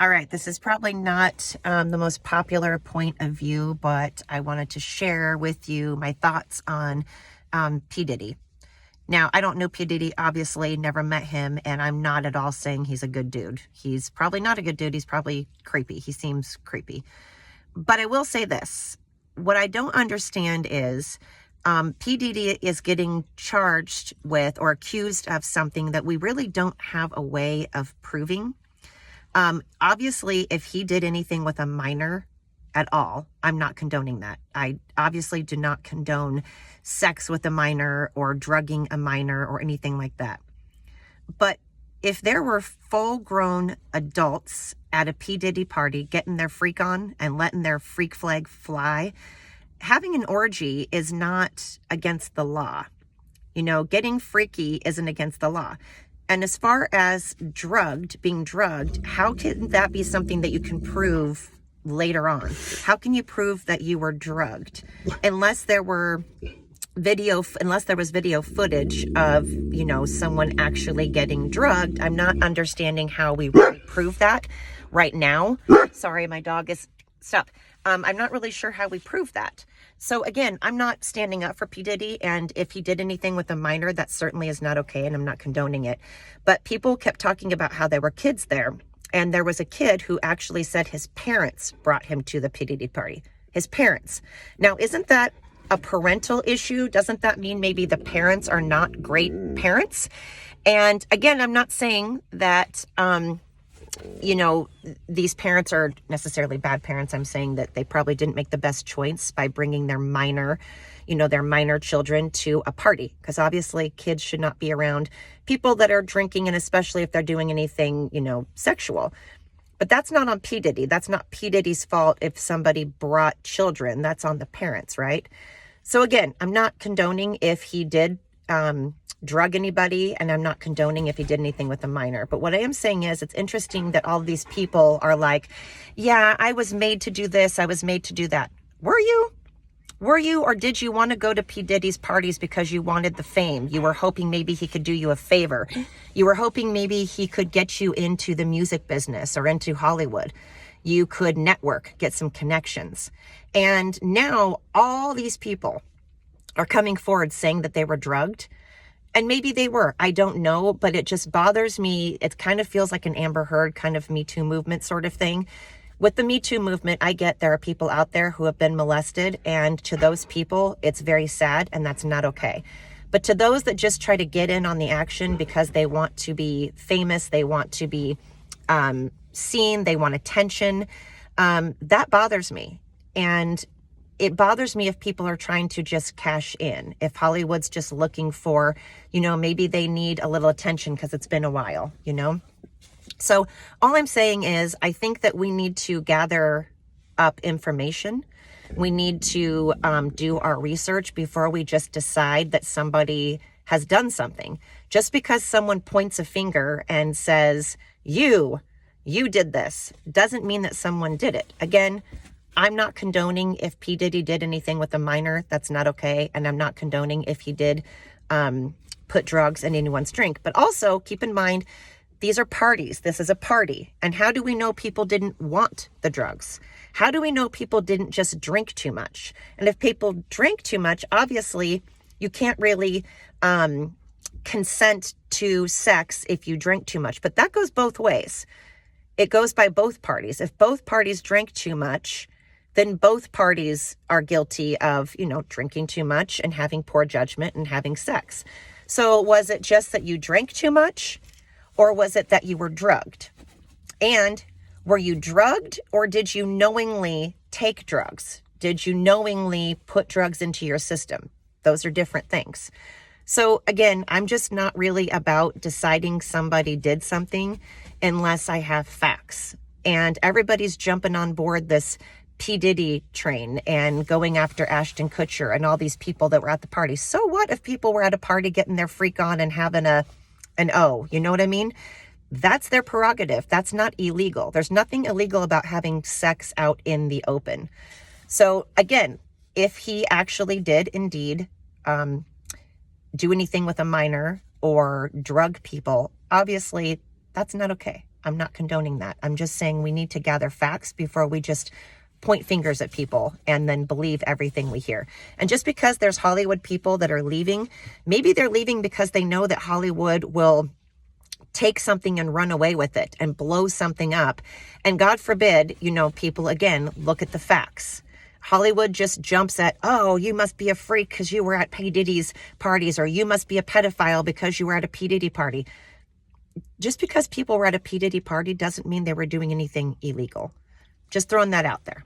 All right, this is probably not the most popular point of view, but I wanted to share with you my thoughts on P. Diddy. Now, I don't know P. Diddy, obviously, never met him, and I'm not at all saying he's a good dude. He's probably not a good dude. He's probably creepy. He seems creepy. But I will say this. What I don't understand is P. Diddy is getting charged with or accused of something that we really don't have a way of proving. Obviously, if he did anything with a minor at all, I'm not condoning that. I obviously do not condone sex with a minor or drugging a minor or anything like that. But if there were full-grown adults at a P. Diddy party getting their freak on and letting their freak flag fly, having an orgy is not against the law. You know, getting freaky isn't against the law. And as far as being drugged, how can that be something that you can prove later on? How can you prove that you were drugged? Unless there was video footage of, you know, someone actually getting drugged, I'm not understanding how we really prove that right now. Sorry, my dog is... Stop. I'm not really sure how we prove that. So again, I'm not standing up for P. Diddy, and if he did anything with a minor, that certainly is not okay, and I'm not condoning it. But people kept talking about how there were kids there, and there was a kid who actually said his parents brought him to the P. Diddy party. His parents. Now, isn't that a parental issue? Doesn't that mean maybe the parents are not great parents? And again, I'm not saying that... you know, these parents are necessarily bad parents. I'm saying that they probably didn't make the best choice by bringing their minor children to a party, because obviously kids should not be around people that are drinking, and especially if they're doing anything, you know, sexual. But that's not on P. Diddy. That's not P. Diddy's fault if somebody brought children. That's on the parents, right? So again, I'm not condoning if he did drug anybody, and I'm not condoning if he did anything with a minor. But what I am saying is, it's interesting that all of these people are like, yeah, I was made to do this, I was made to do that. Were you? Or did you want to go to P. Diddy's parties because you wanted the fame? You were hoping maybe he could do you a favor. You were hoping maybe he could get you into the music business or into Hollywood. You could network, get some connections. And now all these people are coming forward saying that they were drugged. And maybe they were, I don't know, but it just bothers me. It kind of feels like an Amber Heard kind of Me Too movement sort of thing. With the Me Too movement, I get there are people out there who have been molested, and to those people, it's very sad, and that's not okay. But to those that just try to get in on the action because they want to be famous, they want to be seen, they want attention, that bothers me. And it bothers me if people are trying to just cash in, if Hollywood's just looking for, you know, maybe they need a little attention because it's been a while, you know? So all I'm saying is, I think that we need to gather up information. We need to do our research before we just decide that somebody has done something. Just because someone points a finger and says, you did this, doesn't mean that someone did it. Again, I'm not condoning if P. Diddy did anything with a minor. That's not okay. And I'm not condoning if he did put drugs in anyone's drink. But also keep in mind, these are parties. This is a party. And how do we know people didn't want the drugs? How do we know people didn't just drink too much? And if people drink too much, obviously you can't really consent to sex if you drink too much. But that goes both ways. It goes by both parties. If both parties drink too much, then both parties are guilty of, you know, drinking too much and having poor judgment and having sex. So was it just that you drank too much, or was it that you were drugged? And were you drugged, or did you knowingly take drugs? Did you knowingly put drugs into your system? Those are different things. So again, I'm just not really about deciding somebody did something unless I have facts. And everybody's jumping on board this P. Diddy train and going after Ashton Kutcher and all these people that were at the party. So what if people were at a party getting their freak on and having an O? You know what I mean? That's their prerogative. That's not illegal. There's nothing illegal about having sex out in the open. So again, if he actually did indeed do anything with a minor or drug people, obviously that's not okay. I'm not condoning that. I'm just saying we need to gather facts before we just point fingers at people and then believe everything we hear. And just because there's Hollywood people that are leaving, maybe they're leaving because they know that Hollywood will take something and run away with it and blow something up. And God forbid, people, again, look at the facts. Hollywood just jumps at, oh, you must be a freak because you were at P. Diddy's parties, or you must be a pedophile because you were at a P. Diddy party. Just because people were at a P. Diddy party doesn't mean they were doing anything illegal. Just throwing that out there.